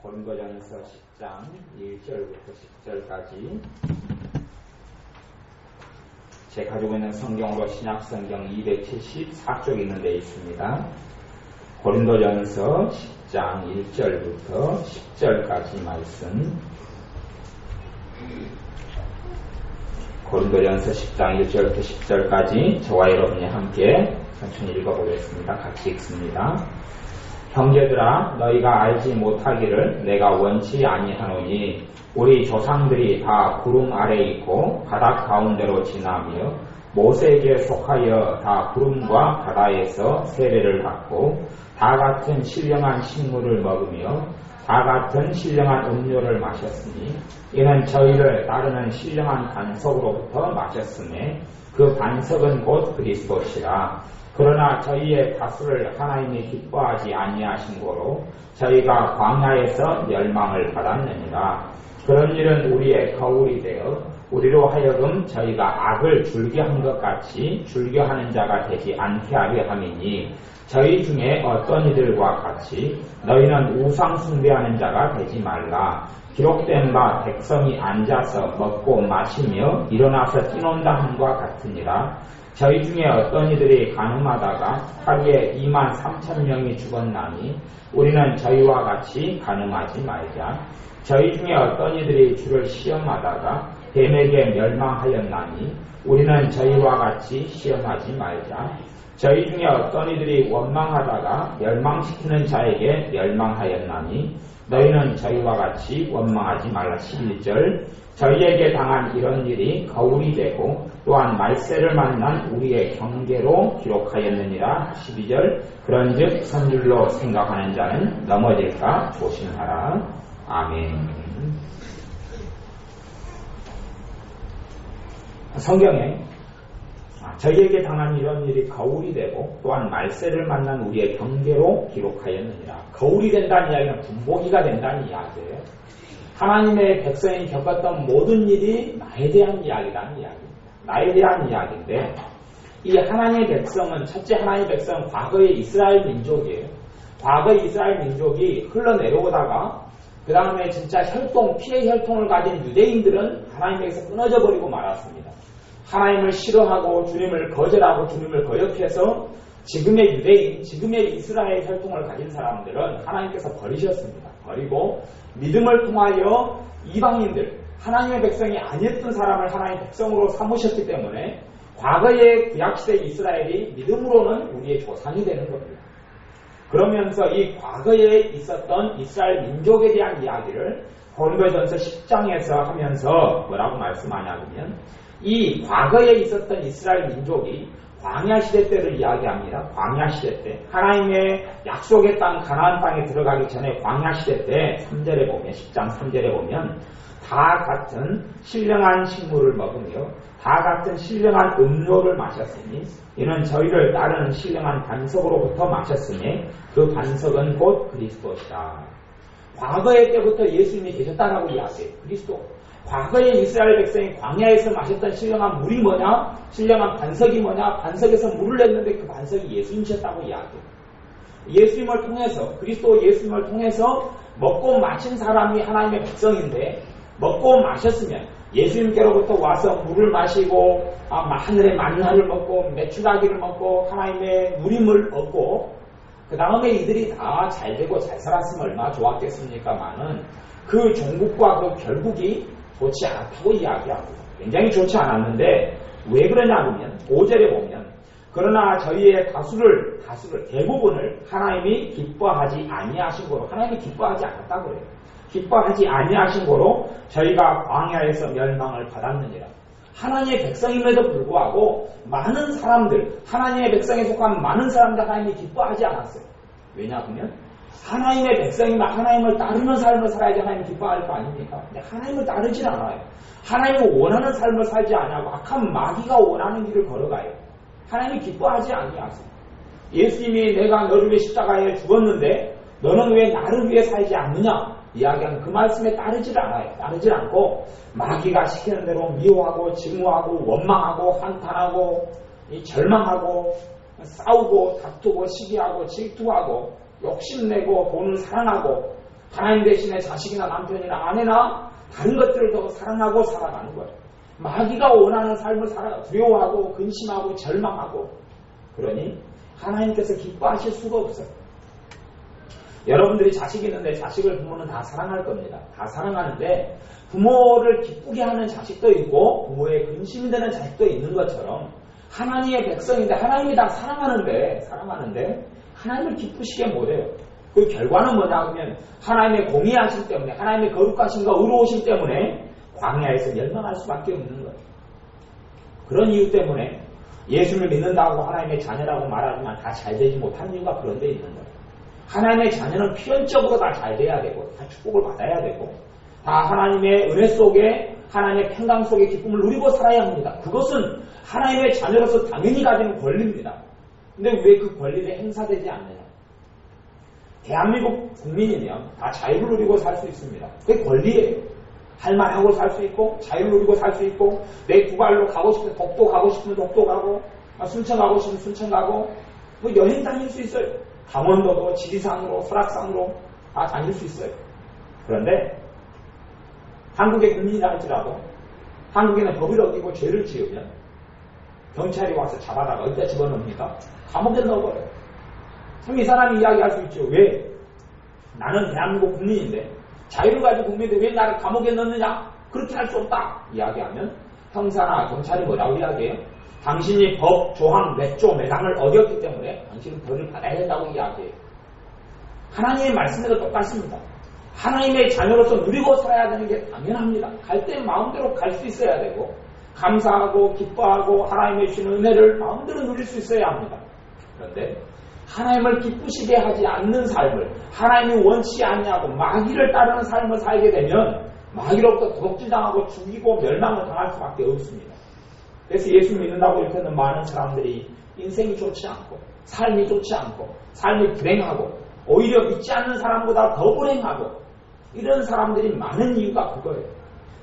고린도전서 10장 1절부터 10절까지 제 가지고 있는 성경으로 신약성경 274쪽에 있는 데 있습니다. 고린도전서 10장 1절부터 10절까지 말씀, 고린도전서 10장 1절부터 10절까지 저와 여러분이 함께 천천히 읽어보겠습니다. 같이 읽습니다. 형제들아, 너희가 알지 못하기를 내가 원치 아니하노니 우리 조상들이 다 구름 아래 있고 바다 가운데로 지나며 모세에게 속하여 다 구름과 바다에서 세례를 받고 다 같은 신령한 식물을 먹으며 다 같은 신령한 음료를 마셨으니 이는 저희를 따르는 신령한 반석으로부터 마셨으며 그 반석은 곧 그리스도시라. 그러나 저희의 다수를 하나님이 기뻐하지 아니하신 고로 저희가 광야에서 멸망을 받았느니라. 그런 일은 우리의 거울이 되어 우리로 하여금 저희가 악을 즐겨한 것 같이 즐겨하는 자가 되지 않게 하려 함이니 저희 중에 어떤 이들과 같이 너희는 우상 숭배하는 자가 되지 말라. 기록된 바 백성이 앉아서 먹고 마시며 일어나서 뛰논다 함과 같으니라. 저희 중에 어떤 이들이 가늠하다가 하루에 23,000명이 죽었나니 우리는 저희와 같이 가늠하지 말자. 저희 중에 어떤 이들이 주를 시험하다가 뱀에게 멸망하였나니 우리는 저희와 같이 시험하지 말자. 저희 중에 어떤 이들이 원망하다가 멸망시키는 자에게 멸망하였나니 너희는 저희와 같이 원망하지 말라. 11절. 저희에게 당한 이런 일이 거울이 되고 또한 말세를 만난 우리의 경계로 기록하였느니라. 12절. 그런즉 선줄로 생각하는 자는 넘어질까 조심하라. 아멘. 성경에 저희에게 당한 이런 일이 거울이 되고 또한 말세를 만난 우리의 경계로 기록하였느니라. 거울이 된다는 이야기는 군복이가 된다는 이야기예요. 하나님의 백성이 겪었던 모든 일이 나에 대한 이야기라는 이야기입니다. 나에 대한 이야기인데 이 하나님의 백성은 첫째 하나님의 백성은 과거의 이스라엘 민족이에요. 과거의 이스라엘 민족이 흘러내려오다가 그 다음에 진짜 피해 혈통을 가진 유대인들은 하나님에게서 끊어져 버리고 말았습니다. 하나님을 싫어하고 주님을 거절하고 주님을 거역해서 지금의 유대인, 지금의 이스라엘 혈통을 가진 사람들은 하나님께서 버리셨습니다. 버리고 믿음을 통하여 이방인들, 하나님의 백성이 아니었던 사람을 하나님의 백성으로 삼으셨기 때문에 과거의 구약시대 이스라엘이 믿음으로는 우리의 조상이 되는 겁니다. 그러면서 이 과거에 있었던 이스라엘 민족에 대한 이야기를 고린도전서 10장에서 하면서 뭐라고 말씀하냐면 이 과거에 있었던 이스라엘 민족이 광야 시대 때를 이야기합니다. 광야 시대 때 하나님의 약속의 땅 가나안 땅에 들어가기 전에 광야 시대 때 3절에 보면 10장 3절에 보면 다 같은 신령한 식물을 먹으며 다 같은 신령한 음료를 마셨으니 이는 저희를 따르는 신령한 반석으로부터 마셨으니 그 반석은 곧 그리스도시라. 과거의 때부터 예수님이 계셨다라고 이야기해요. 그리스도. 과거의 이스라엘 백성이 광야에서 마셨던 신령한 물이 뭐냐? 신령한 반석이 뭐냐? 반석에서 물을 냈는데 그 반석이 예수님이셨다고 이야기해요. 예수님을 통해서, 그리스도 예수님을 통해서 먹고 마신 사람이 하나님의 백성인데 먹고 마셨으면 예수님께로부터 와서 물을 마시고 하늘의 만나를 먹고 메추라기를 먹고 하나님의 누림을 얻고 그 다음에 이들이 다 잘되고 잘 살았으면 얼마나 좋았겠습니까마는 그 종국과 그 결국이 좋지 않다고 이야기하고 굉장히 좋지 않았는데 왜 그러냐면 5절에 보면 그러나 저희의 다수를 대부분을 하나님이 기뻐하지 아니하신 거로 하나님이 기뻐하지 않았다고 그래요. 기뻐하지 아니하신 거로 저희가 광야에서 멸망을 받았느니라. 하나님의 백성임에도 불구하고 많은 사람들, 하나님의 백성에 속한 많은 사람들 하나님이 기뻐하지 않았어요. 왜냐하면 하나님의 백성이면 하나님을 따르는 삶을 살아야지 하나님 기뻐할 거 아닙니까? 근데 하나님을 따르진 않아요. 하나님을 원하는 삶을 살지 않냐고 악한 마귀가 원하는 길을 걸어가요. 하나님이 기뻐하지 아니하세요. 예수님이 내가 너를 위해 십자가에 죽었는데 너는 왜 나를 위해 살지 않느냐? 이야기하는 그 말씀에 따르질 않아요. 따르질 않고 마귀가 시키는 대로 미워하고 증오하고 원망하고 한탄하고 절망하고 싸우고 다투고 시기하고 질투하고 욕심내고 돈을 사랑하고 하나님 대신에 자식이나 남편이나 아내나 다른 것들을 더 사랑하고 살아가는 거예요. 마귀가 원하는 삶을 살아가 두려워하고 근심하고 절망하고 그러니 하나님께서 기뻐하실 수가 없어요. 여러분들이 자식이 있는데 자식을 부모는 다 사랑할 겁니다. 다 사랑하는데 부모를 기쁘게 하는 자식도 있고 부모의 근심이 되는 자식도 있는 것처럼 하나님의 백성인데 하나님이 다 사랑하는데 하나님을 기쁘시게 못해요. 그 결과는 뭐냐 하면 하나님의 공의하심 때문에 하나님의 거룩하심과 의로우심 때문에 광야에서 멸망할 수밖에 없는 거예요. 그런 이유 때문에 예수를 믿는다고 하나님의 자녀라고 말하지만 다 잘 되지 못하는 이유가 그런 데 있는 거예요. 하나님의 자녀는 필연적으로 다 잘 돼야 되고 다 축복을 받아야 되고 다 하나님의 은혜 속에 하나님의 평강 속에 기쁨을 누리고 살아야 합니다. 그것은 하나님의 자녀로서 당연히 가지는 권리입니다. 근데 왜 그 권리를 행사되지 않느냐? 대한민국 국민이면 다 자유를 누리고 살 수 있습니다. 그게 권리예요. 할 말하고 살 수 있고 자유를 누리고 살 수 있고 내 두 발로 가고 싶으면 독도 가고 싶으면 독도 가고 순천 가고 싶으면 순천 가고 뭐 여행 다닐 수 있어요. 강원도도 지리산으로 설악산으로 다 다닐 수 있어요. 그런데 한국의 국민이라 할지라도 한국에는 법을 어기고 죄를 지으면 경찰이 와서 잡아다가 어디다 집어넣습니까? 감옥에 넣어버려요. 그럼 이 사람이 이야기할 수 있죠. 왜? 나는 대한민국 국민인데 자유를 가진 국민인데 왜 나를 감옥에 넣느냐? 그렇게 할 수 없다. 이야기하면 형사나 경찰이 뭐라고 이야기해요? 당신이 법, 조항, 몇 조, 몇 항을 어겼기 때문에 당신은 벌을 받아야 된다고 이야기해요. 하나님의 말씀에도 똑같습니다. 하나님의 자녀로서 누리고 살아야 되는 게 당연합니다. 갈 때 마음대로 갈 수 있어야 되고 감사하고 기뻐하고 하나님의 주시는 은혜를 마음대로 누릴 수 있어야 합니다. 그런데 하나님을 기쁘시게 하지 않는 삶을 하나님이 원치 않냐고 마귀를 따르는 삶을 살게 되면 마귀로부터 도둑질당하고 죽이고 멸망을 당할 수밖에 없습니다. 그래서 예수 믿는다고 이렇게 하는 많은 사람들이 인생이 좋지 않고 삶이 좋지 않고 삶이 불행하고 오히려 믿지 않는 사람보다 더 불행하고 이런 사람들이 많은 이유가 그거예요.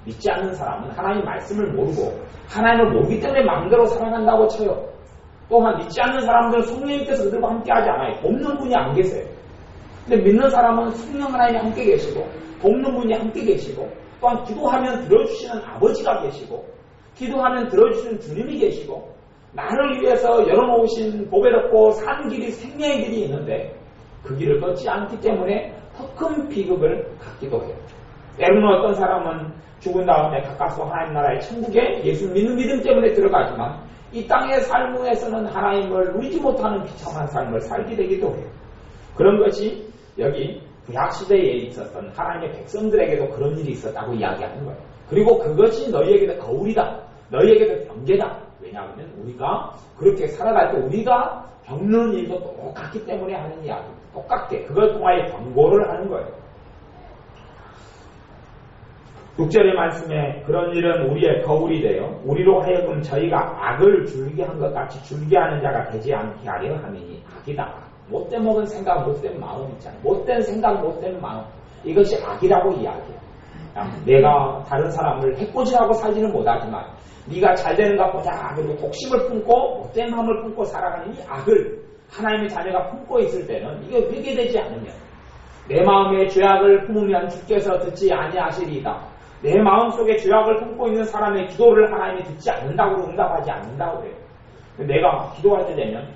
믿지 않는 사람은 하나님 말씀을 모르고 하나님을 모르기 때문에 마음대로 살아간다고 쳐요. 또한 믿지 않는 사람들은 성령님께서 그들과 함께하지 않아요. 돕는 분이 안 계세요. 근데 믿는 사람은 성령 하나님이 함께 계시고 돕는 분이 함께 계시고 또한 기도하면 들어주시는 아버지가 계시고 기도하면 들어주시는 주님이 계시고 나를 위해서 열어놓으신 보배롭고 산 길이 생명의 길이 있는데 그 길을 걷지 않기 때문에 더 큰 비극을 갖기도 해요. 때로는 어떤 사람은 죽은 다음에 가까스로 하나님 나라의 천국에 예수 믿는 믿음 때문에 들어가지만 이 땅의 삶에서는 하나님을 누리지 못하는 비참한 삶을 살게 되기도 해요. 그런 것이 여기 구약시대에 있었던 하나님의 백성들에게도 그런 일이 있었다고 이야기하는 거예요. 그리고 그것이 너희에게도 거울이다. 너희에게도 경계다. 왜냐하면 우리가 그렇게 살아갈 때 우리가 겪는 일도 똑같기 때문에 하는 이야기. 똑같게 그걸 통하여 경고를 하는 거예요. 6절의 말씀에 그런 일은 우리의 거울이 되어 우리로 하여금 저희가 악을 줄기한 것 같이 줄기하는 자가 되지 않게 하려 함이니 악이다. 못된 먹은 생각, 못된 마음 있잖아요. 못된 생각, 못된 마음. 이것이 악이라고 이야기해요. 내가 다른 사람을 해코지하고 살지는 못하지만 네가 잘 되는 것 보자. 그리고 독심을 품고 못된 마음을 품고 살아가는 이 악을 하나님의 자녀가 품고 있을 때는 이게 회개되지 않으면 내 마음에 죄악을 품으면 주께서 듣지 아니하시리이다. 내 마음속에 죄악을 품고 있는 사람의 기도를 하나님이 듣지 않는다고 응답하지 않는다고 그래요. 내가 기도할 때 되면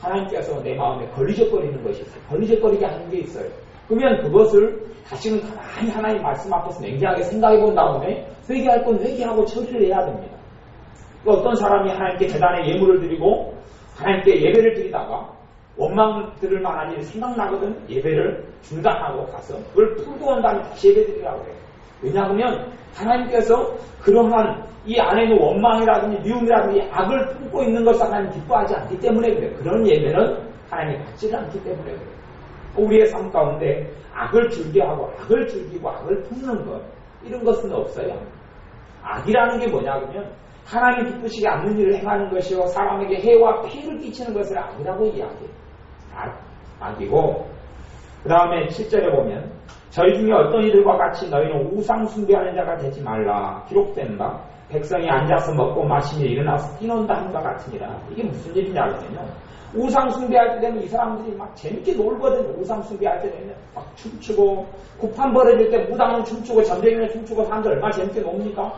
하나님께서 내 마음에 걸리적거리는 것이 있어요. 걸리적거리게 하는 게 있어요. 그러면 그것을 다시는 가만히 하나님 말씀 앞에서 냉정하게 생각해 본 다음에 회개할 건 회개하고 처리를 해야 됩니다. 어떤 사람이 하나님께 제단에 예물을 드리고 하나님께 예배를 드리다가 원망 들을 만한 일이 생각나거든 예배를 중단하고 가서 그걸 풀고 온 다음에 다시 예배 드리라고 해요. 왜냐하면 하나님께서 그러한 이 안에 있는 원망이라든지 미움이라든지 악을 품고 있는 것을 하나님 기뻐하지 않기 때문에 그래요. 그런 예배는 하나님이 받지를 않기 때문에 그래요. 우리의 삶 가운데 악을 즐겨하고 악을 즐기고 악을 품는 것 이런 것은 없어요. 악이라는 게 뭐냐면 하나님이 기쁘시지 않는 일을 행하는 것이요 사람에게 해와 피해를 끼치는 것을 악이라고 이야기해요. 악이고 그 다음에 7절에 보면 저희 중에 어떤 이들과 같이 너희는 우상 숭배하는 자가 되지 말라. 기록된 바 백성이 앉아서 먹고 마시며 일어나서 뛰논다 함과 같으니라. 이게 무슨 일이냐면요, 우상 숭배할 때 되면 이 사람들이 막 재밌게 놀거든요. 우상 숭배할 때 되면 막 춤추고, 구판 벌어질 때 무당은 춤추고, 전쟁이면 춤추고, 사람들 얼마나 재밌게 놉니까?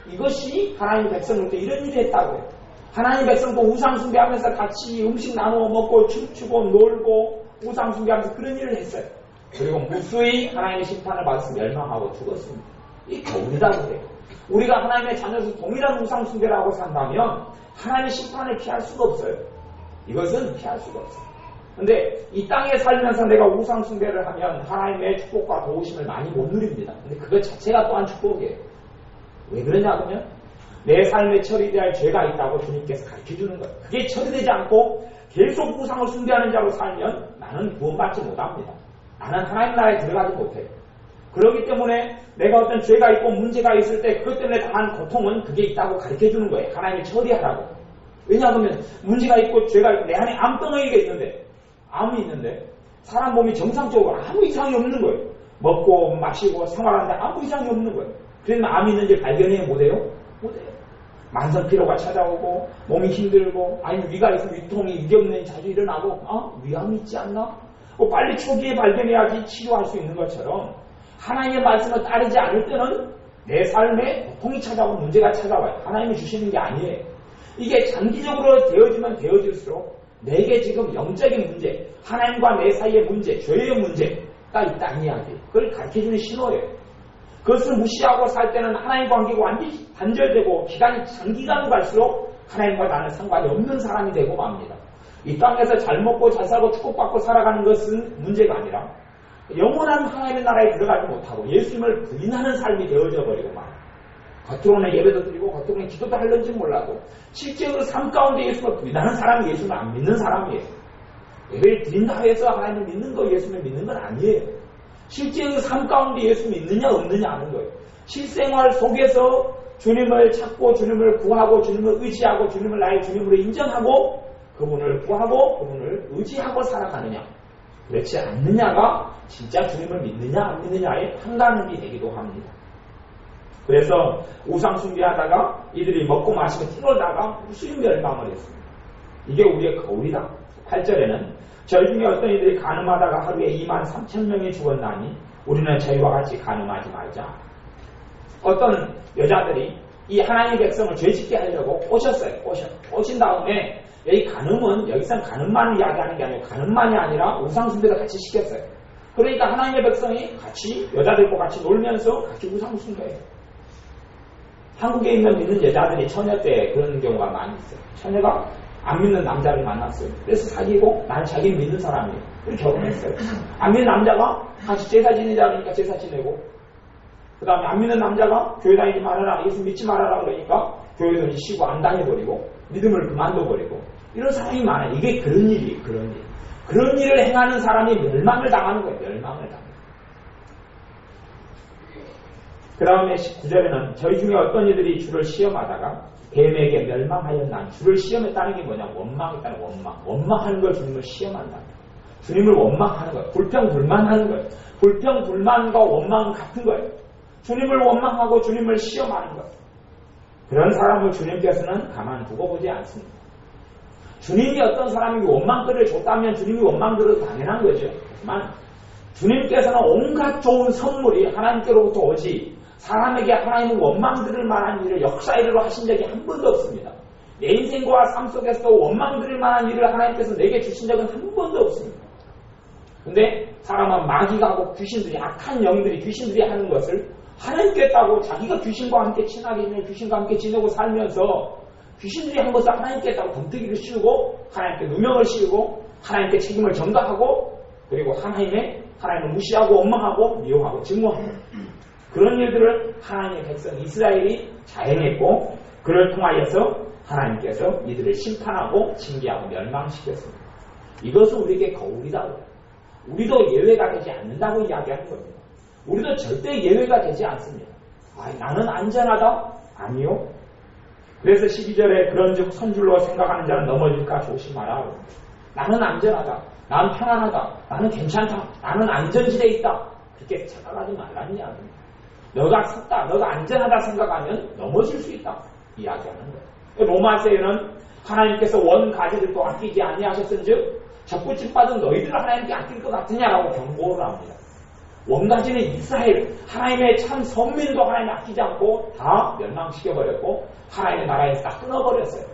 이것이 하나님 백성으로부터 이런 일을 했다고요. 하나님 백성도 우상 숭배하면서 같이 음식 나누어 먹고 춤추고 놀고 우상 숭배하면서 그런 일을 했어요. 그리고 무수히 하나님의 심판을 받아서 멸망하고 죽었습니다. 이 거울이라고 해요. 우리가 하나님의 자녀로서 동일한 우상 숭배를 하고 산다면 하나님의 심판을 피할 수가 없어요. 이것은 피할 수가 없어요. 근데 이 땅에 살면서 내가 우상 숭배를 하면 하나님의 축복과 도우심을 많이 못 누립니다. 근데 그것 자체가 또한 축복이에요. 왜 그러냐 그러면 내 삶에 처리될 죄가 있다고 주님께서 가르쳐주는 거예요. 그게 처리되지 않고 계속 우상을 숭배하는 자로 살면 나는 구원받지 못합니다. 나는 하나님 나라에 들어가지 못해요. 그렇기 때문에 내가 어떤 죄가 있고 문제가 있을 때 그것 때문에 당한 고통은 그게 있다고 가르쳐주는 거예요. 하나님이 처리하라고. 왜냐하면 문제가 있고 죄가 있고 내 안에 암덩어리가 있는데, 암이 있는데 사람 몸이 정상적으로 아무 이상이 없는 거예요. 먹고 마시고 생활하는데 아무 이상이 없는 거예요. 그러면 암이 있는지 발견해야 못해요? 못해요. 만성 피로가 찾아오고 몸이 힘들고 아니면 위가 있으면 위통이 위경련이 자주 일어나고 위암이 있지 않나? 빨리 초기에 발견해야지 치료할 수 있는 것처럼 하나님의 말씀을 따르지 않을 때는 내 삶에 고통이 찾아오고 문제가 찾아와요. 하나님이 주시는 게 아니에요. 이게 장기적으로 되어지면 되어질수록 내게 지금 영적인 문제, 하나님과 내 사이의 문제, 죄의 문제가 있다는 이야기, 그걸 가르쳐주는 신호예요. 그것을 무시하고 살 때는 하나님 관계가 완전히 단절되고 기간이 장기간 갈수록 하나님과 나는 상관이 없는 사람이 되고 맙니다. 이 땅에서 잘 먹고 잘 살고 축복받고 살아가는 것은 문제가 아니라 영원한 하나님의 나라에 들어가지 못하고 예수님을 부인하는 삶이 되어져 버리고 말. 겉으로는 예배도 드리고 겉으로는 기도도 하는지 몰라도 실제로 삶 가운데 예수님을 부인하는 사람이 예수님을 안 믿는 사람이에요. 예배를 드린다 해서 하나님을 믿는 거, 예수님을 믿는 건 아니에요. 실제로 삶 가운데 예수 믿느냐 없느냐 하는 거예요. 실생활 속에서 주님을 찾고 주님을 구하고 주님을 의지하고 주님을 나의 주님으로 인정하고 그분을 구하고 그분을 의지하고 살아가느냐, 그렇지 않느냐가 진짜 주님을 믿느냐 안 믿느냐의 판단이 되기도 합니다. 그래서 우상 숭배하다가 이들이 먹고 마시고 뛰놀다가 무수히 멸망을 했습니다. 이게 우리의 거울이다. 8절에는 저희 중에 어떤 이들이 간음하다가 하루에 23,000명이 죽었나니 우리는 저희와 같이 간음하지 말자. 어떤 여자들이 이 하나님의 백성을 죄짓게 하려고 오셨어요. 오신 다음에 이 간음은 여기서는 간음만 이야기하는 게 아니고 간음만이 아니라 우상숭배도 같이 시켰어요. 그러니까 하나님의 백성이 같이 여자들과 같이 놀면서 같이 우상숭배해요. 한국에 있는 믿는 여자들이 처녀 때 그런 경우가 많이 있어요. 처녀가 안 믿는 남자를 만났어요. 그래서 사귀고 나는 자기를 믿는 사람이에요. 그래서 결혼했어요. 안 믿는 남자가 같이 제사 지내자 그러니까 제사 지내고, 그 다음에 안 믿는 남자가 교회 다니지 말아라, 예수 믿지 말아라 그러니까 교회도 이제 쉬고 안 다녀버리고 믿음을 그만둬버리고 이런 사람이 많아요. 이게 그런 일이에요. 그런 일. 그런 일을 행하는 사람이 멸망을 당하는 거예요. 멸망을 당하는 거예요. 그 다음에 19절에는 저희 중에 어떤 이들이 주를 시험하다가 뱀에게 멸망하였나니. 주를 시험했다는 게 뭐냐? 원망했다는 원망. 원망하는 걸 주님을 시험한다. 주님을 원망하는 거예요. 불평불만하는 거예요. 불평불만과 원망은 같은 거예요. 주님을 원망하고 주님을 시험하는 거예요. 그런 사람을 주님께서는 가만두고 보지 않습니다. 주님이 어떤 사람에게 원망글을 줬다면 주님이 원망글을 당연한 거죠. 하지만 주님께서는 온갖 좋은 선물이 하나님께로부터 오지 사람에게 하나님은 원망 들을 만한 일을 역사 일으로 하신 적이 한 번도 없습니다. 내 인생과 삶 속에서 원망 들을 만한 일을 하나님께서 내게 주신 적은 한 번도 없습니다. 근데 사람은 마귀가 하고 귀신들이, 악한 영들이, 귀신들이 하는 것을 하나님께 따고 자기가 귀신과 함께 친하게 지내고 귀신과 함께 지내고 살면서 귀신들이 한 것을 하나님께 따고 덤태기를 씌우고 하나님께 누명을 씌우고 하나님께 책임을 전가하고 그리고 하나님을 무시하고 원망하고 미워하고 증오하고 그런 일들을 하나님의 백성 이스라엘이 자행했고 그를 통하여서 하나님께서 이들을 심판하고 징계하고 멸망시켰습니다. 이것은 우리에게 거울이다. 우리도 예외가 되지 않는다고 이야기하는 겁니다. 우리도 절대 예외가 되지 않습니다. 나는 안전하다? 아니요. 그래서 12절에 그런즉 선줄로 생각하는 자는 넘어질까 조심하라. 나는 안전하다. 나는 편안하다. 나는 괜찮다. 나는 안전지대에 있다. 그렇게 착각하지 말라는 이야기입니다. 너가 섰다, 너가 안전하다 생각하면 넘어질 수 있다 이야기하는 거예요. 로마서에는 하나님께서 원가지를 아끼지 아니하셨은즉 적부집 받은 너희들을 하나님께 아낄 것 같으냐라고 경고를 합니다. 원가지는 이스라엘, 하나님의 참 선민도 하나님 아끼지 않고 다 멸망시켜버렸고 하나님의 나라에서 다 끊어버렸어요.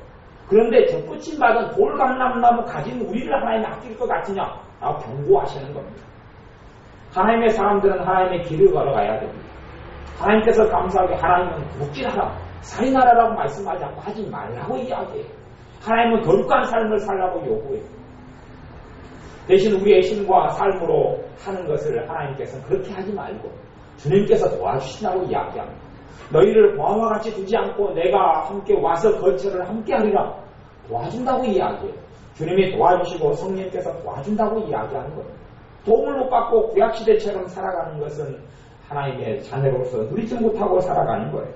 그런데 적부침 받은 돌감람나무 가진 우리를 하나님이 아낄 것 같으냐? 라고 경고하시는 겁니다. 하나님의 사람들은 하나님의 길을 걸어가야 됩니다. 하나님께서 감사하게 하나님은 묵진하라, 살인하라라고 말씀하지 않고 하지 말라고 이야기해요. 하나님은 거룩한 삶을 살라고 요구해요. 대신 우리의 힘과 삶으로 하는 것을 하나님께서는 그렇게 하지 말고 주님께서 도와주시라고 이야기합니다. 너희를 보아와 같이 두지 않고 내가 함께 와서 거처를 함께 하리라 도와준다고 이야기해요. 주님이 도와주시고 성령께서 도와준다고 이야기하는 거예요. 도움을 못 받고 구약시대처럼 살아가는 것은 하나님의 자녀로서 누리지 못하고 살아가는 거예요.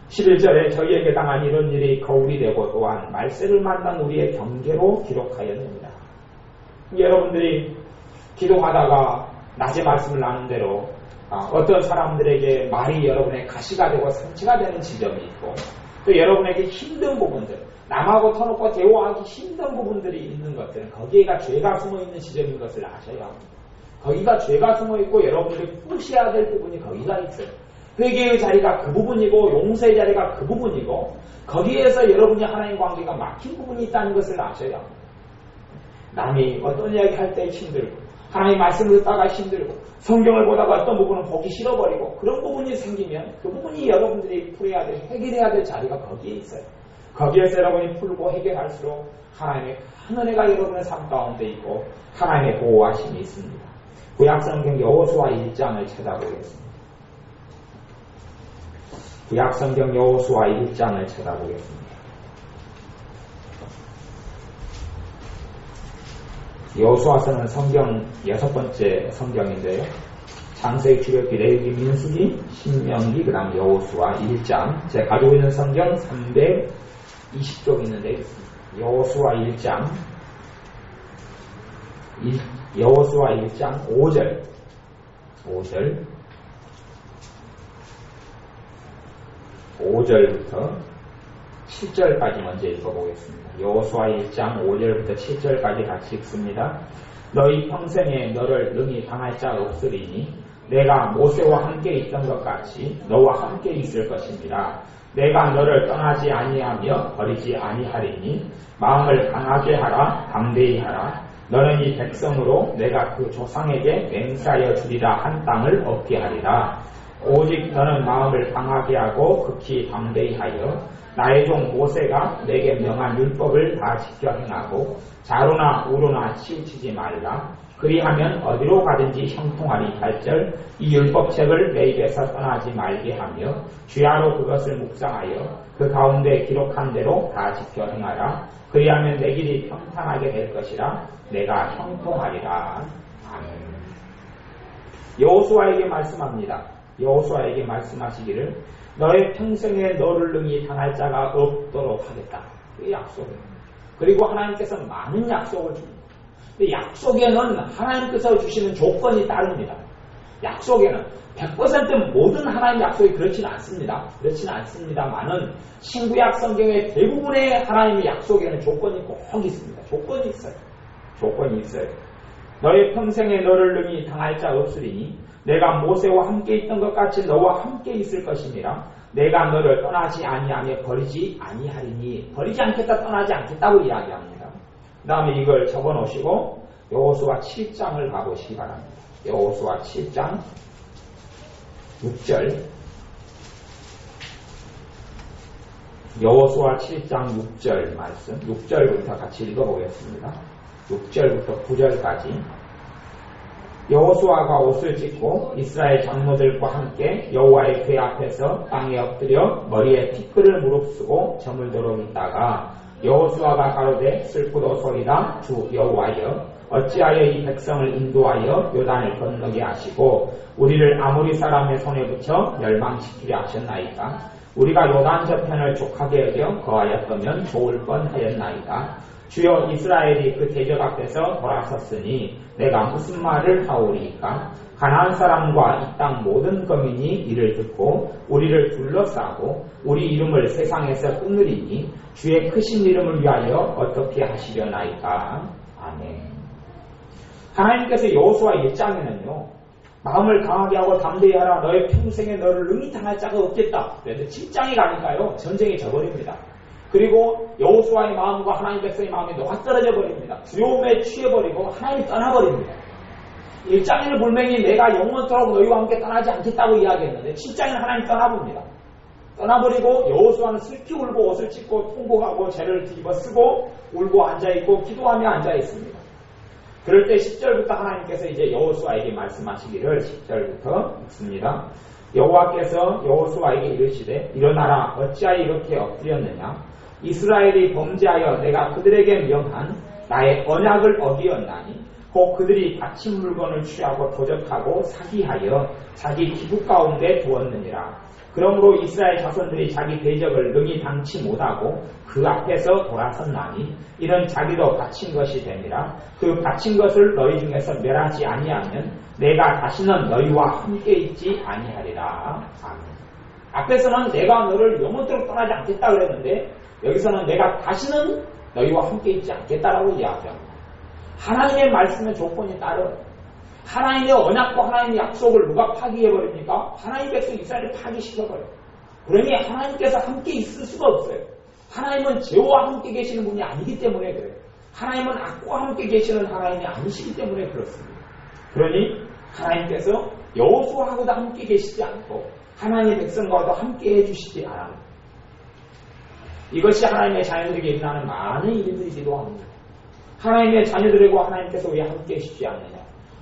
11절에 저희에게 당한 이런 일이 거울이 되고 또한 말세를 만난 우리의 경계로 기록하였느니라. 여러분들이 기도하다가 낮에 말씀을 나눈 대로 어떤 사람들에게 말이 여러분의 가시가 되고 상처가 되는 지점이 있고 또 여러분에게 힘든 부분들, 남하고 터놓고 대화하기 힘든 부분들이 있는 것들은 거기에가 죄가 숨어있는 지점인 것을 아셔야 합니다. 거기가 죄가 숨어있고 여러분들이 부셔야 될 부분이 거기가 있어요. 회개의 자리가 그 부분이고 용서의 자리가 그 부분이고 거기에서 여러분이 하나님 관계가 막힌 부분이 있다는 것을 아셔야 합니다. 남이 어떤 이야기 할 때 힘들고 하나님 말씀을 듣다가 힘들고 성경을 보다가 어떤 부분은 보기 싫어버리고 그런 부분이 생기면 그 부분이 여러분들이 풀어야 될, 해결해야 될 자리가 거기에 있어요. 거기에서 여러분이 풀고 해결할수록 하나님의 큰 은혜가 여러분의 삶 가운데 있고 하나님의 보호하심이 있습니다. 구약성경 여호수아 1장을 찾아보겠습니다. 구약성경 여호수아 1장을 찾아보겠습니다. 여호수아서는 성경 6번째 성경인데요. 창세기, 출애굽기, 레위기, 민수기, 신명기, 그 다음 여호수아 1장. 제가 가지고 있는 성경 320쪽 있는데 있습니다. 여호수아 1장 5절 5절부터 7절까지 먼저 읽어보겠습니다. 여호수아 1장 5절부터 7절까지 같이 읽습니다. 너희 평생에 너를 능히 당할 자 없으리니 내가 모세와 함께 있던 것 같이 너와 함께 있을 것입니다. 내가 너를 떠나지 아니하며 버리지 아니하리니 마음을 강하게 하라, 담대히 하라. 너는 이 백성으로 내가 그 조상에게 맹세하여 주리라 한 땅을 얻게 하리라. 오직 너는 마음을 강하게 하고 극히 담대히 하여 나의 종 모세가 내게 명한 율법을 다 지켜 행하고 자로나 우로나 치우치지 말라. 그리하면 어디로 가든지 형통하리 할절 이 율법책을 내 입에서 떠나지 말게 하며 주야로 그것을 묵상하여 그 가운데 기록한 대로 다 지켜 행하라. 그리하면 내 길이 평탄하게 될 것이라. 내가 형통하리라. 아멘. 여호수아에게 말씀합니다. 여호수아에게 말씀하시기를 너의 평생에 너를 능히 당할 자가 없도록 하겠다. 그 약속입니다. 그리고 하나님께서 많은 약속을 줍니다. 근데 약속에는 하나님께서 주시는 조건이 따릅니다. 약속에는 100% 모든 하나님 약속이 그렇지는 않습니다. 그렇지는 않습니다만은 신구약 성경의 대부분의 하나님의 약속에는 조건이 꼭 있습니다. 조건이 있어요. 조건이 있어요. 너의 평생에 너를 능히 당할 자 없으리니 내가 모세와 함께 있던 것 같이 너와 함께 있을 것이니라. 내가 너를 떠나지 아니하며 버리지 아니하리니 버리지 않겠다, 떠나지 않겠다고 이야기합니다. 그 다음에 이걸 적어놓으시고 여호수아 7장을 가보시기 바랍니다. 여호수아 7장 6절 여호수아 7장 6절 말씀 6절부터 같이 읽어보겠습니다. 6절부터 9절까지 여호수아가 옷을 찢고 이스라엘 장로들과 함께 여호와의 궤 앞에서 땅에 엎드려 머리에 티끌을 무릅쓰고 저물도록 있다가 여호수아가 가로되 슬프도소이다 주 여호와여 어찌하여 이 백성을 인도하여 요단을 건너게 하시고 우리를 아모리 사람의 손에 붙여 멸망시키려 하셨나이까. 우리가 요단 저편을 족하게 여겨 거하였다면 좋을 뻔하였나이다. 주여 이스라엘이 그 대적 앞에서 돌아섰으니 내가 무슨 말을 하오리이까. 가나안 사람과 이 땅 모든 거민이 이를 듣고 우리를 둘러싸고 우리 이름을 세상에서 끊으리니 주의 크신 이름을 위하여 어떻게 하시려나이까. 아멘. 하나님께서 여호수아 1장에는요. 마음을 강하게 하고 담대히 하라. 너의 평생에 너를 능히 당할 자가 없겠다. 그래서 7장에 가니까요. 전쟁이 져버립니다. 그리고 여호수아의 마음과 하나님 백성의 마음이 녹아떨어져 버립니다. 두려움에 취해버리고 하나님이 떠나버립니다. 1장에는 분명히 내가 영원토록 너희와 함께 떠나지 않겠다고 이야기했는데 7장에는 하나님 떠나봅니다. 떠나버리고 여호수아는 슬피 울고 옷을 찢고 통곡하고 죄를 뒤집어 쓰고 울고 앉아있고 기도하며 앉아있습니다. 그럴 때 10절부터 하나님께서 이제 여호수아에게 말씀하시기를 10절부터 읽습니다. 여호와께서 여호수아에게 이르시되 일어나라 어찌하여 이렇게 엎드렸느냐 이스라엘이 범죄하여 내가 그들에게 명한 나의 언약을 어기었나니 곧 그들이 바친 물건을 취하고 도적하고 사기하여 자기 기부 가운데 두었느니라. 그러므로 이스라엘 자손들이 자기 대적을 능히 당치 못하고 그 앞에서 돌아섰나니 이는 자기도 바친 것이 되니라. 그 바친 것을 너희 중에서 멸하지 아니하면 내가 다시는 너희와 함께 있지 아니하리라. 아멘. 앞에서는 내가 너를 영원토록 떠나지 않겠다 그랬는데 여기서는 내가 다시는 너희와 함께 있지 않겠다라고 이야기합니다. 하나님의 말씀의 조건이 따로 하나님의 언약과 하나님의 약속을 누가 파기해버립니까? 하나님 백성 이스라엘을 파기시켜버려요. 그러니 하나님께서 함께 있을 수가 없어요. 하나님은 죄와 함께 계시는 분이 아니기 때문에 그래요. 하나님은 악과 함께 계시는 하나님이 아니시기 때문에 그렇습니다. 그러니 하나님께서 여호수아하고도 함께 계시지 않고 하나님의 백성과도 함께 해주시지 않아요. 이것이 하나님의 자녀들에게 일어나는 많은 일들이기도 합니다. 하나님의 자녀들과 하나님께서 왜 함께 해주시지 않느냐.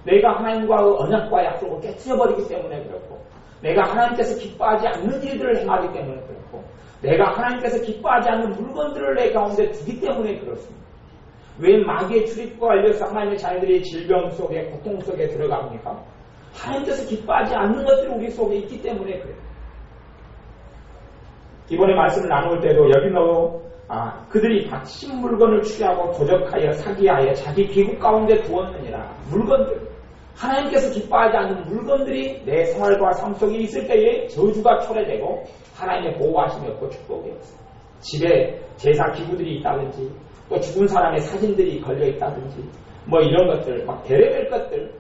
내가 하나님과의 언약과 약속을 깨트려버리기 때문에 그렇고 내가 하나님께서 기뻐하지 않는 일들을 행하기 때문에 그렇고 내가 하나님께서 기뻐하지 않는 물건들을 내 가운데 두기 때문에 그렇습니다. 왜 마귀의 출입과 알려서 하나님의 자녀들이 질병 속에 고통 속에 들어갑니까? 하나님께서 기뻐하지 않는 것들이 우리 속에 있기 때문에 그래요. 이번에 말씀을 나눌 때도 여기도 그들이 바친 물건을 취하고 도적하여 사기하여 자기 기구 가운데 두었느니라. 물건들, 하나님께서 기뻐하지 않는 물건들이 내 생활과 삶 속에 있을 때에 저주가 초래되고 하나님의 보호하심이 없고 축복이 없어요. 집에 제사 기구들이 있다든지 또 죽은 사람의 사진들이 걸려 있다든지 뭐 이런 것들 막 별의별 것들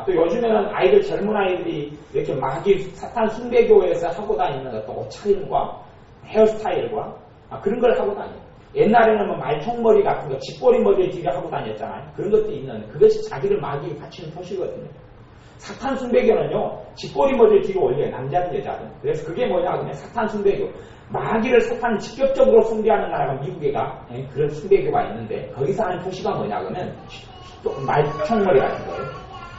또 요즘에는 아이들 젊은 아이들이 이렇게 마귀 사탄 숭배교회에서 하고 다니는 어떤 옷차림과 헤어스타일과 그런 걸 하고 다녀요. 옛날에는 뭐 말총머리 같은 거, 쥐꼬리 머리에 뒤에 하고 다녔잖아요. 그런 것도 있는, 그것이 자기를 마귀에 바치는 표시거든요. 사탄 숭배교는요, 쥐꼬리 머리를 뒤에 올려요. 남자든 여자든. 그래서 그게 뭐냐 하면 사탄 숭배교. 마귀를 사탄이 직접적으로 숭배하는 나라가 미국에가 그런 숭배교가 있는데 거기서 하는 표시가 뭐냐 하면 말총머리 같은 거예요.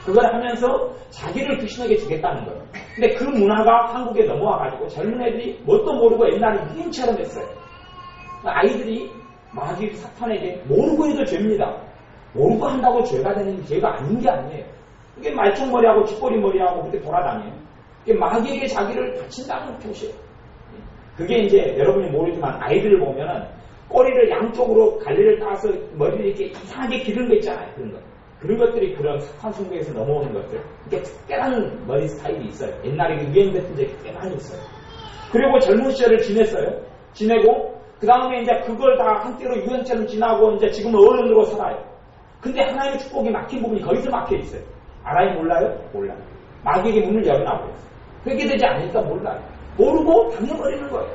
그걸 하면서 자기를 귀신에게 주겠다는 거예요. 근데 그 문화가 한국에 넘어와가지고 젊은 애들이 뭣도 모르고 옛날에 유행처럼 했어요. 아이들이 마귀 사탄에게 모르고 해도 죄입니다. 모르고 한다고 죄가 되는 게 죄가 아닌 게 아니에요. 이게 말총머리하고 쥐꼬리머리하고 그렇게 돌아다녀요. 이게 마귀에게 자기를 바친다는 표시예요. 그게 이제 여러분이 모르지만 아이들을 보면은 꼬리를 양쪽으로 갈래를 따서 머리를 이렇게 이상하게 기른 거 있잖아요. 그런 것들이 그런 사탄 숭배에서 넘어오는 것들. 이게 특별한 머리 스타일이 있어요. 옛날에 유행됐던 적이 꽤 많이 있어요. 그리고 젊은 시절을 지내고 그 다음에 이제 그걸 다 한때로 유행처럼 지나고 이제 지금은 어른으로 살아요. 근데 하나님의 축복이 막힌 부분이 거기서 막혀 있어요. 알아요? 몰라요? 몰라요. 마귀에게 문을 열어놔버렸어요. 그렇게 되지 않으니까 몰라요. 모르고 당해버리는 거예요.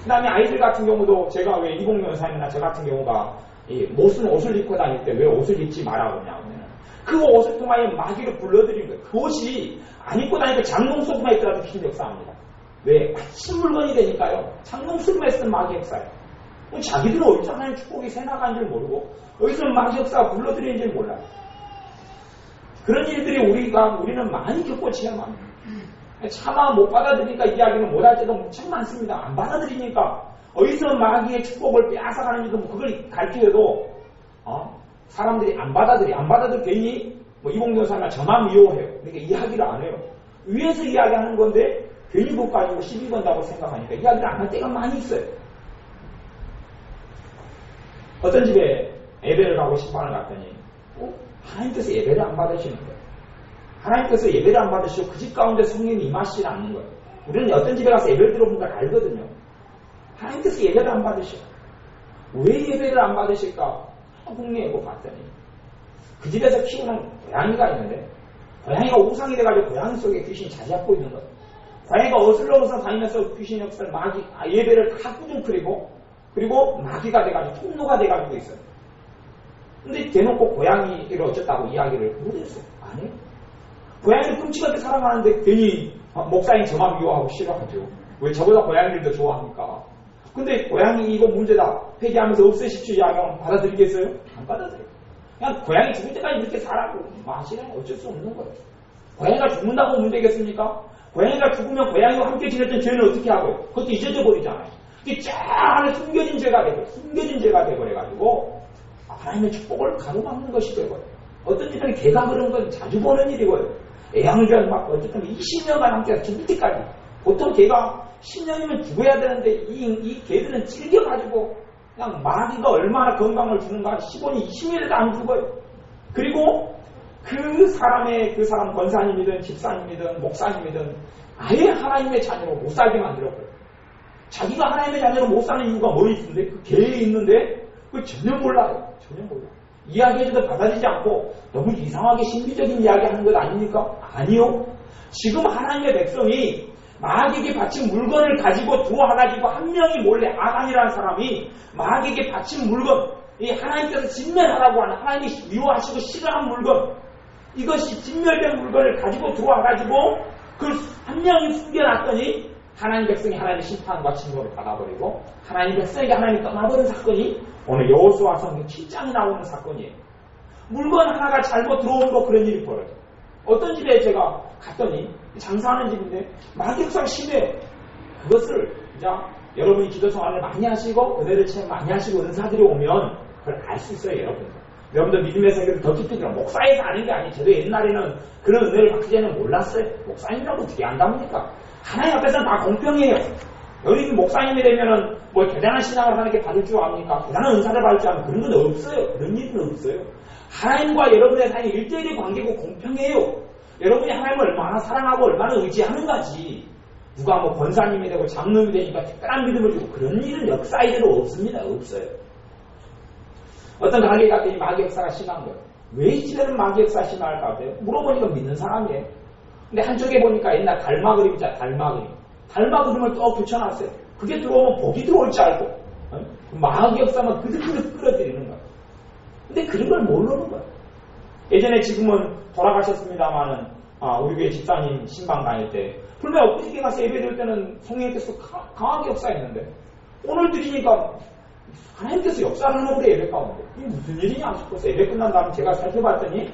그 다음에 아이들 같은 경우도 제가 왜 이봉 여사님이나 저 같은 경우가 무슨 옷을 입고 다닐 때 왜 옷을 입지 말라고 하냐면 그 옷을 통하여 마귀를 불러들이는 거예요. 그 옷이 안 입고 다니니까 장롱 속에만 있더라도 귀신 역사합니다. 왜? 바친 물건이 되니까요. 장롱 속에만 있으면 마귀 역사예요. 자기들은 어디서 하나님 축복이 새나가는 줄 모르고 어디서 마귀 역사가 불러들이는 줄 몰라요. 그런 일들이 우리는 많이 겪고 체험합니다. 차마 못 받아들이니까 이야기는 못할 때도 엄청 많습니다. 안 받아들이니까 어디서 마귀의 축복을 빼앗아가는지도 그걸 가르쳐도 사람들이 안 받아들여 괜히 이봉교사나 저만 미워해요. 그러니까 이야기를 안 해요. 위에서 이야기하는 건데 괜히 그거 가지고 시비 건다고 생각하니까 이야기를 안 할 때가 많이 있어요. 어떤 집에 예배를 가고 싶어 하는 것 같더니 하나님께서 예배를 안 받으시는 거예요. 하나님께서 예배를 안 받으시고 그 집 가운데 성령이 임하시지 않는 거예요. 우리는 어떤 집에 가서 예배를 들어본 걸 알거든요. 하나님께서 예배를 안 받으셔. 왜 예배를 안 받으실까? 궁리하고 봤더니 그 집에서 키우는 고양이가 있는데 고양이가 우상이 돼가지고 고양이 속에 귀신이 자리 잡고 있는 거예요. 고양이가 어슬렁어슬렁 다니면서 귀신 역사를 예배를 다 꾸중거리고 그리고 마귀가 돼가지고 통로가 돼가지고 있어요. 근데 대놓고 고양이를 어쨌다고 이야기를 못했어요. 아니, 고양이를 끔찍하게 사랑하는데 괜히 목사님 저만 미워하고 싫어하죠. 왜 저보다 고양이를 더 좋아합니까? 근데 고양이 이거 문제다 회개하면서 없애십시오 이야기하면 받아들이겠어요? 안 받아들여요. 그냥 고양이 죽을 때까지 이렇게 살라고 마시면 어쩔 수 없는 거예요. 고양이가 죽는다고 문제겠습니까? 고양이가 죽으면 고양이와 함께 지냈던 죄는 어떻게 하고요? 그것도 잊어져 버리잖아요. 그게 쫙 안에 숨겨진 죄가 되고 숨겨진 죄가 되버려가지고 하나님의 축복을 가로막는 것이 되고요. 어떤 일은 개가 그런 건 자주 보는 일이고요. 애양견 막 어쨌든 20년간 함께 죽을 때까지 보통 개가 10년이면 죽어야 되는데 이 개들은 찔겨가지고 그냥 마귀가 얼마나 건강을 주는가 15년, 20년에도 안 죽어요. 그리고 그 사람 권사님이든 집사님이든 목사님이든 아예 하나님의 자녀로 못 살게 만들었고요. 자기가 하나님의 자녀로 못 사는 이유가 뭐 있는데 그 개에 있는데 그걸 전혀 몰라요. 전혀 몰라요. 이야기해줘도 받아들이지 않고 너무 이상하게 신비적인 이야기하는 것 아닙니까? 아니요. 지금 하나님의 백성이 마귀에게 바친 물건을 가지고 들어와가지고 한 명이 몰래 아간이라는 사람이 마귀에게 바친 물건, 이 하나님께서 진멸하라고 하는 하나님이 미워하시고 싫어하는 물건, 이것이 진멸된 물건을 가지고 들어와가지고 그걸 한 명이 숨겨놨더니 하나님 백성이 하나님의 심판과 진노를 받아버리고 하나님 백성에게 하나님이 떠나버린 사건이 오늘 여호수아서 7장에 나오는 사건이에요. 물건 하나가 잘못 들어오고 그런 일이 벌어져요. 어떤 집에 제가 갔더니 장사하는 집인데 마귀역사가 심해요. 그것을 이제 여러분이 기도 생활을 많이 하시고 은혜를 체험 많이 하시고 은사들이 오면 그걸 알 수 있어요. 여러분들 믿음의 세계를 더 깊이 들어 목사에서 아는 게 아니에요. 저도 옛날에는 그런 은혜를 받기 전에는 몰랐어요. 목사님이라고 어떻게 안답니까? 하나님 앞에서는 다 공평해요. 여기 목사님이 되면은 뭐 대단한 신앙을 하는 게 받을 줄 압니까? 대단한 은사를 받을 줄 아면 그런 건 없어요. 그런 일은 없어요. 하나님과 여러분의 사이는 1:1의 관계고 공평해요. 여러분이 하나님을 얼마나 사랑하고 얼마나 의지하는가지. 누가 뭐 권사님이 되고 장로님이 되니까 특별한 믿음을 주고 그런 일은 역사이대로 없습니다. 없어요. 어떤 가게에 갔더니 마귀 역사가 심한 거예요. 왜 이 집에는 마귀 역사가 심할까 하세요? 물어보니까 믿는 사람이에요. 근데 한쪽에 보니까 옛날 달마 그림 있잖아요. 달마 그림을 또 붙여놨어요. 그게 들어오면 복이 들어올 줄 알고 마귀 역사만 그득그득 끌어들이는 거예요. 근데 그런 걸 모르는 거예요. 예전에 지금은 돌아가셨습니다마는 우리 교회 집사님 신방 다닐 때 분명 엊그저께 가서 예배 드릴 때는 성령께서 강하게 역사했는데 오늘 드리니까 하나님께서 역사를 하는 우리 예배 가운데 이게 무슨 일이냐 싶어서 예배 끝난 다음에 제가 살펴봤더니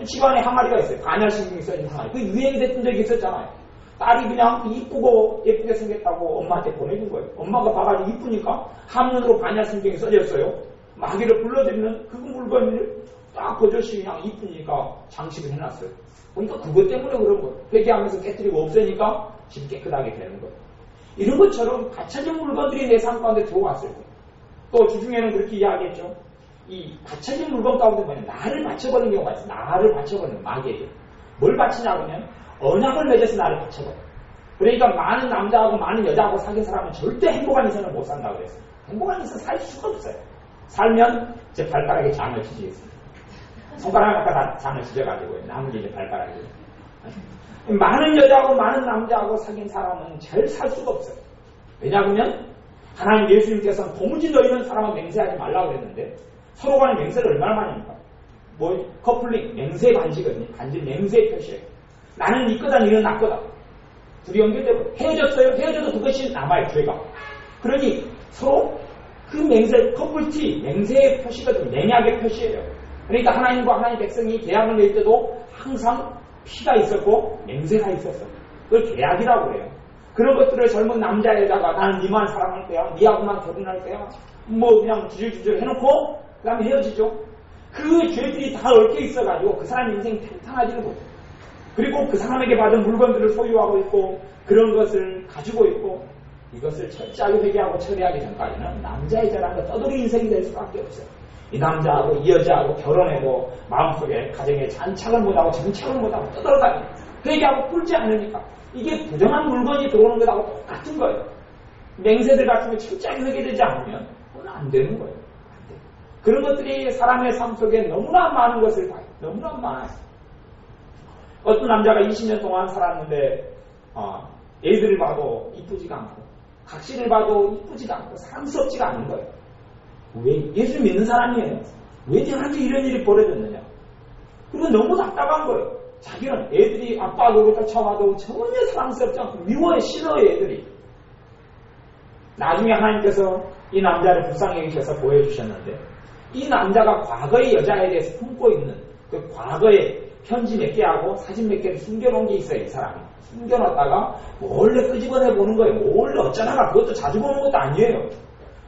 집안에 항아리가 있어요. 반야신경이 써있는 항아리. 그 유행이 됐던 적이 있었잖아요. 딸이 그냥 이쁘고 예쁘게 생겼다고 엄마한테 보내준 거예요. 엄마가 봐가지고 이쁘니까 한문으로 반야신경이 써졌어요. 마귀를 불러들이는 그 물건을 딱 버젓이 그냥 이쁘니까 장식을 해놨어요. 그러니까 그것 때문에 그런 거예요. 회개하면서 깨뜨리고 없애니까 집 깨끗하게 되는 거예요. 이런 것처럼 갖춰진 물건들이 내 삶 가운데 들어왔을 거예요. 또 주중에는 그렇게 이야기했죠. 이 갖춰진 물건 가운데 뭐냐 나를 받쳐버리는 경우가 있어요. 나를 받쳐버리는 마귀에게. 뭘 받치냐 그러면 언약을 맺어서 나를 받쳐버려. 그러니까 많은 남자하고 많은 여자하고 사귄 사람은 절대 행복한 인생을 못 산다고 그랬어요. 행복한 인생 살 수가 없어요. 살면 제 발가락에 장을 치시겠습니다. 손가락 아까 장을 치셔가지고 나머지 이제 발가락에. 많은 여자하고 많은 남자하고 사귄 사람은 잘 살 수가 없어요. 왜냐하면 하나님 예수님께서는 도무지 너희는 사람은 맹세하지 말라고 그랬는데 서로 간에 맹세를 얼마나 많이 합니까? 커플링, 맹세 반지거든요. 반지 맹세의 표시예요. 나는 네 거다, 너는 나 거다. 둘이 연결되고 헤어졌어요. 헤어져도 그것이 남아요, 죄가. 그러니 서로 그 맹세, 커플티, 맹세의 표시거든요. 맹약의 표시예요. 그러니까 하나님과 하나님 백성이 계약을 맺을 때도 항상 피가 있었고 맹세가 있었어요. 그걸 계약이라고 그래요. 그런 것들을 젊은 남자, 여자가 나는 니만 사랑할 거야, 니하고만 결혼할 거야, 뭐 그냥 주저주저 해놓고 그 다음에 헤어지죠. 그 죄들이 다 얽혀 있어가지고 그 사람 인생이 평탄하지는 못해요. 그리고 그 사람에게 받은 물건들을 소유하고 있고 그런 것을 가지고 있고 이것을 철저하게 회개하고 처리하기 전까지는 남자의 자랑과 떠돌이 인생이 될 수밖에 없어요. 이 남자하고 이 여자하고 결혼해도 마음속에 가정에 잔착을 못하고 정착을 못하고 떠들어다니고 회개하고 꿀지 않으니까 이게 부정한 물건이 들어오는 것하고 똑같은 거예요. 맹세들 같은 게 철저하게 회개되지 않으면 그건 안 되는 거예요. 안 돼. 그런 것들이 사람의 삶 속에 너무나 많은 것을 봐요. 너무나 많아요. 어떤 남자가 20년 동안 살았는데 애들을 봐도 이쁘지가 않고 각시를 봐도 이쁘지가 않고 사랑스럽지가 않은 거예요. 왜? 예수 믿는 사람이에요. 왜 저한테 이런 일이 벌어졌느냐. 그리고 너무 답답한 거예요. 자기는 애들이 아빠 노릇 쫓아와도 전혀 사랑스럽지 않고 미워해, 싫어해 애들이. 나중에 하나님께서 이 남자를 불쌍히 여기셔서 보여주셨는데 이 남자가 과거의 여자에 대해서 품고 있는 그 과거의 편지 몇 개하고 사진 몇 개를 숨겨놓은 게 있어요. 이 사람이. 숨겨놨다가 몰래 끄집어내 보는 거예요. 몰래 어쩌다가 그것도 자주 보는 것도 아니에요.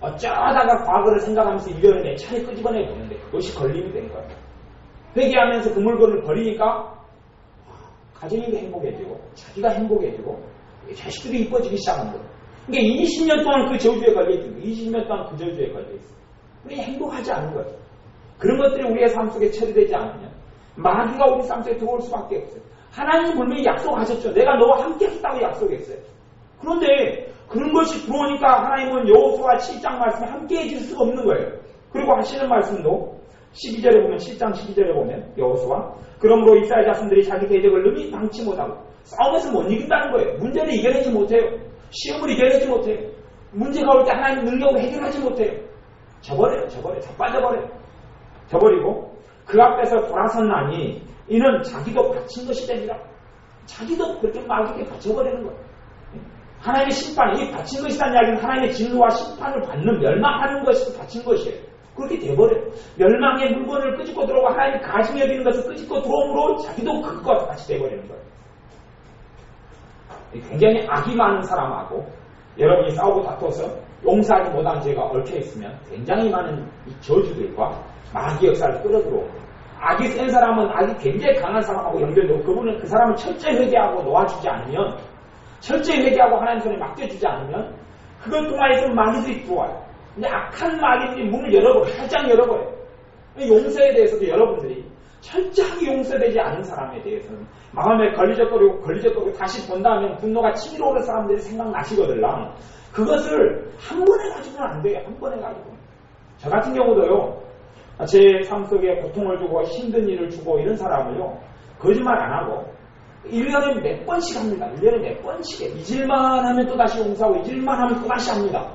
어쩌다가 과거를 생각하면서 1년에 내 차례 끄집어내 보는데 그것이 걸림이 된 거예요. 회개하면서 그 물건을 버리니까 가정이 행복해지고 자기가 행복해지고 자식들이 이뻐지기 시작한 거예요. 그러니까 20년 동안 그 저주에 걸려있어요. 20년 동안 그 저주에 걸려있어요. 우리 행복하지 않은 거예요. 그런 것들이 우리의 삶 속에 처리되지 않으면 마귀가 우리 삶 속에 들어올 수밖에 없어요. 하나님 분명히 약속하셨죠. 내가 너와 함께 했다고 약속했어요. 그런데 그런 것이 들어오니까 하나님은 여호수아 7장 말씀에 함께 해줄 수가 없는 거예요. 그리고 하시는 말씀도 12절에 보면 7장 12절에 보면 여호수아 그러므로 이스라엘 자손들이 자기 대적을 능히 당치 못하고 싸움에서 못 이긴다는 거예요. 문제를 이겨내지 못해요. 시험을 이겨내지 못해요. 문제가 올 때 하나님 능력으로 해결하지 못해요. 저버려요. 자빠져버려요. 저버리고 그 앞에서 돌아섰나니 이는 자기도 바친 것이 됩니다. 자기도 그렇게 마귀에게 바쳐버리는 거예요. 하나님의 심판이 이 바친 것이라는 이야기는 하나님의 진노와 심판을 받는 멸망하는 것이 바친 것이에요. 그렇게 돼버려요. 멸망의 물건을 끄집고 들어오고 하나님이 가증히 여기는 것을 끄집고 들어옴으로 자기도 그것과 같이 돼버리는 거예요. 굉장히 악이 많은 사람하고 여러분이 싸우고 다퉈서 용서하지 못한 죄가 얽혀있으면 굉장히 많은 이 저주들과 마귀 역사를 끌어들어옵니다. 악이 센 사람은 악이 굉장히 강한 사람하고 연결되고 그분은 그 사람을 철저히 회개하고 놓아주지 않으면 철저히 회개하고 하나님 손에 맡겨주지 않으면 그걸 통하여서 마귀들이 들어와요. 근데 악한 마귀들이 문을 열어버려요. 활짝 열어버려요. 용서에 대해서도 여러분들이 철저하게 용서되지 않은 사람에 대해서는 마음에 걸리적거리고 다시 본다 하면 분노가 치밀어 오는 사람들이 생각나시거든요. 그것을 한 번에 가지고는 안 돼요. 한 번에 가지고. 저 같은 경우도요. 제 삶 속에 고통을 주고 힘든 일을 주고 이런 사람을요. 거짓말 안 하고 1년에 몇 번씩 합니다. 1년에 몇 번씩 잊을만 하면 또다시 용서하고 잊을만 하면 또다시 합니다.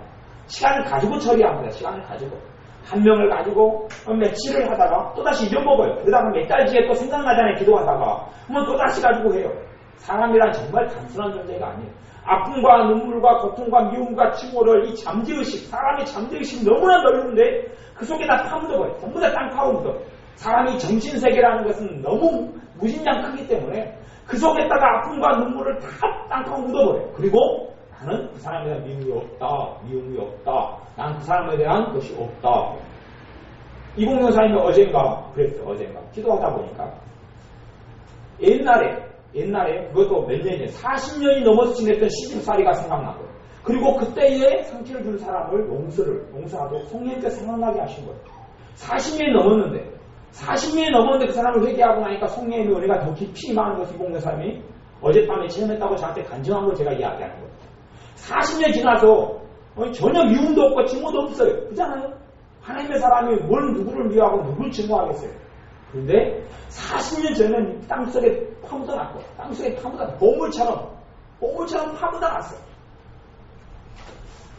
시간을 가지고 처리합니다. 시간을 가지고. 한 명을 가지고 며칠을 하다가 또다시 잊어먹어요. 그러다가 몇 달 뒤에 또 생각나잖아요. 기도하다가. 그러면 또다시 가지고 해요. 사람이란 정말 단순한 존재가 아니에요. 아픔과 눈물과 고통과 미움과 증오를 이 잠재의식, 사람의 잠재의식이 너무나 넓은데 그 속에 다 파묻어버려요. 전부 다 땅 파묻어. 사람이 정신세계라는 것은 너무 무진장 크기 때문에 그 속에다가 아픔과 눈물을 다 땅 파묻어버려요. 그리고 나는 그 사람에 대한 미움이 없다. 난 그 사람에 대한 것이 없다. 이공명사님이 어젠가 그랬어요. 기도하다 보니까 옛날에 그것도 몇 년이에요. 40년이 넘어서 지냈던 시집살이가 생각나고 그리고 그때에 상처를 준 사람을 용서하도록 성령께서 생각나게 하신 거예요. 40년이 넘었는데 그 사람을 회개하고 나니까 성령의 은혜가 더 깊이 임하는 것이 이공명사님이 어젯밤에 체험했다고 저한테 간증한 걸 제가 이야기하는 거예요. 40년 지나서 전혀 미움도 없고 증오도 없어요. 그렇잖아요? 하나님의 사람이 뭘 누구를 미워하고 누구를 증오하겠어요. 그런데 40년 전에는 땅속에 파묻어놨고 땅속에 보물처럼 파묻어놨어요.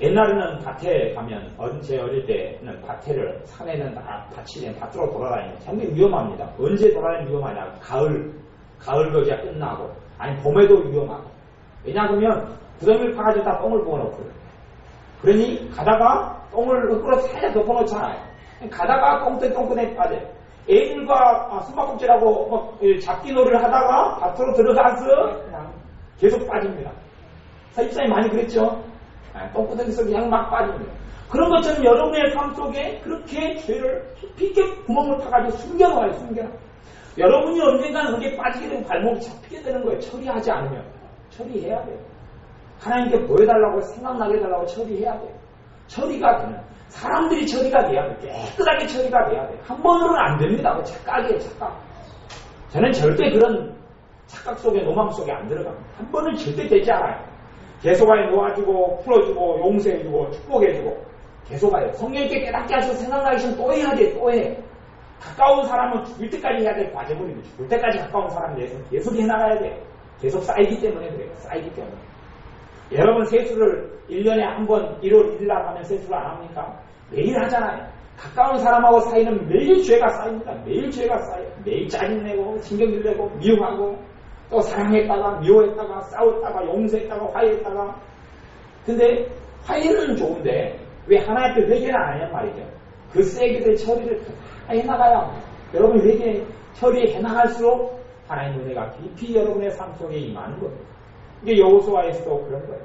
옛날에는 밭에 가면 제 어릴 때는 밭에를 산에는 밭이 밭으로 돌아다니면 굉장히 위험합니다. 언제 돌아다니면 위험하냐? 가을 거지가 끝나고 아니 봄에도 위험하고 왜냐하면 구덩이를 파가지고 다 똥을 부어놓거든요. 그러니 가다가 똥을 흙으로 살짝 덮어놓잖아요. 가다가 똥구덩이 빠져요. 애들과 숨바꼭질하고 잡기놀이를 하다가 밭으로 들어가서 그냥 계속 빠집니다. 사입사님 많이 그랬죠? 똥구덩이 속에 그냥 막 빠집니다. 그런 것처럼 여러분의 삶 속에 그렇게 죄를 깊이 있게 구멍을 파가지고 숨겨놓아요. 여러분이 언젠가는 거기에 빠지게 되고 발목이 잡히게 되는 거예요. 처리하지 않으면. 처리해야 돼요. 하나님께 보여달라고 생각나게 해달라고 처리해야 돼요. 처리가 되는 사람들이 처리가 돼야 돼. 깨끗하게 처리가 돼야 돼. 한 번으로는 안 됩니다. 착각이에요, 착각. 저는 절대 그런 착각 속에, 노망 속에 안 들어갑니다. 한 번은 절대 되지 않아요. 계속 와요. 놓아주고, 풀어주고, 용서해주고, 축복해주고. 계속 와요. 성령님께 깨닫게 하셔서 생각나기 싫으면 또 해야 돼, 또 해. 가까운 사람은 죽을 때까지 해야 될 과제물이고, 죽을 때까지 가까운 사람에 대해서 계속 해나가야 돼요. 계속 쌓이기 때문에 그래요. 쌓이기 때문에. 여러분 세수를 1년에 한 번 1월 1일 날 하면 세수를 안 합니까? 매일 하잖아요. 가까운 사람하고 사이는 매일 죄가 쌓입니다. 매일 죄가 쌓여요. 매일 짜증내고 신경질내고 미움하고 또 사랑했다가 미워했다가 싸웠다가 용서했다가 화해했다가. 근데 화해는 좋은데 왜 하나님 앞에 회개를 안 하냔 말이죠. 그 쓰레기들 처리를 다 해나가야 여러분 회개 처리해 나갈수록 하나님 은혜가 깊이 여러분의 삶 속에 임하는 거예요. 이게 여호수아에서도 그런 거예요.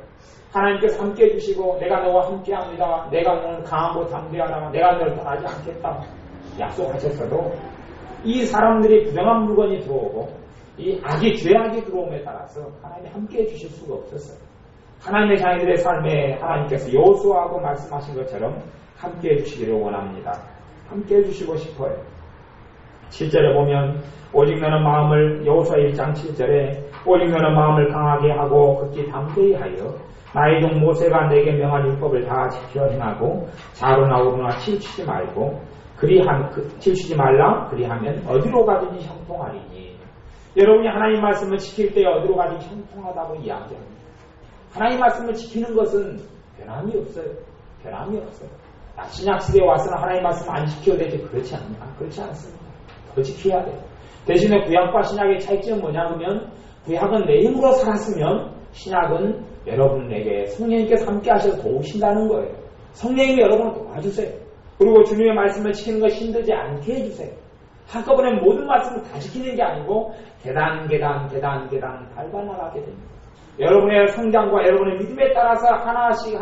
하나님께서 함께 해주시고 내가 너와 함께합니다. 내가 너는 강하고 담대하라. 내가 너를 떠나지 않겠다. 약속하셨어도 이 사람들이 부정한 물건이 들어오고 이 악이 죄악이 들어옴에 따라서 하나님이 함께 해주실 수가 없었어요. 하나님의 자녀들의 삶에 하나님께서 여호수아하고 말씀하신 것처럼 함께 해주시기를 원합니다. 함께 해주시고 싶어요. 7절에 보면 오직 너는 마음을 여호수아 1장 7절에 오직 너는 마음을 강하게 하고 극히 담대히 하여 나의 종 모세가 내게 명한 율법을 다 지켜 행하고 좌로나 우로나 치우치지 말고 치우치지 말라 그리하면 어디로 가든지 형통하리니. 여러분이 하나님 말씀을 지킬 때 어디로 가든지 형통하다고 이야기합니다. 하나님 말씀을 지키는 것은 변함이 없어요. 변함이 없어요. 신약 시대에 와서는 하나님 말씀 안 지켜도 되지. 그렇지 않냐? 그렇지 않습니다. 더 지켜야 돼요. 대신에 구약과 신약의 차이점은 뭐냐면 구약은 내 힘으로 살았으면 신약은 여러분에게 성령님께서 함께 하셔서 도우신다는 거예요. 성령님이 여러분을 도와주세요. 그리고 주님의 말씀을 지키는 것이 힘들지 않게 해주세요. 한꺼번에 모든 말씀을 다 지키는 게 아니고 계단 밟아나가게 됩니다. 여러분의 성장과 여러분의 믿음에 따라서 하나씩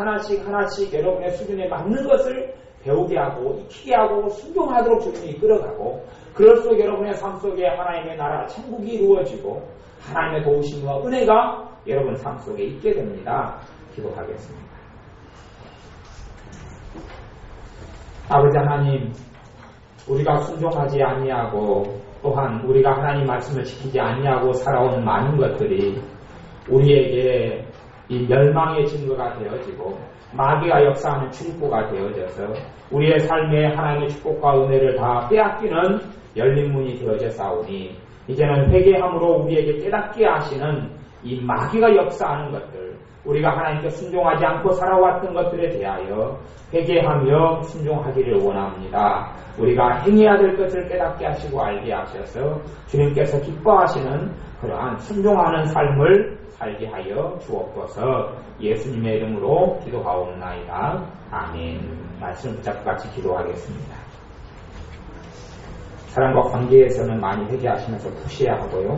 여러분의 수준에 맞는 것을 배우게 하고 익히게 하고 순종하도록 주님이 이끌어가고 그럴수록 여러분의 삶 속에 하나님의 나라 천국이 이루어지고 하나님의 도우심과 은혜가 여러분 삶 속에 있게 됩니다. 기도하겠습니다. 아버지 하나님, 우리가 순종하지 아니하고 또한 우리가 하나님 말씀을 지키지 아니하고 살아온 많은 것들이 우리에게 이 멸망의 증거가 되어지고 마귀가 역사하는 출입구가 되어져서 우리의 삶에 하나님의 축복과 은혜를 다 빼앗기는 열린 문이 되어져 싸우니 이제는 회개함으로 우리에게 깨닫게 하시는 이 마귀가 역사하는 것들, 우리가 하나님께 순종하지 않고 살아왔던 것들에 대하여 회개하며 순종하기를 원합니다. 우리가 행해야 될 것을 깨닫게 하시고 알게 하셔서 주님께서 기뻐하시는 그러한 순종하는 삶을 살게 하여 주옵소서. 예수님의 이름으로 기도하옵나이다. 아멘. 말씀 붙잡고 같이 기도하겠습니다. 사람과 관계에서는 많이 회개하시면서 푸셔야 하고요.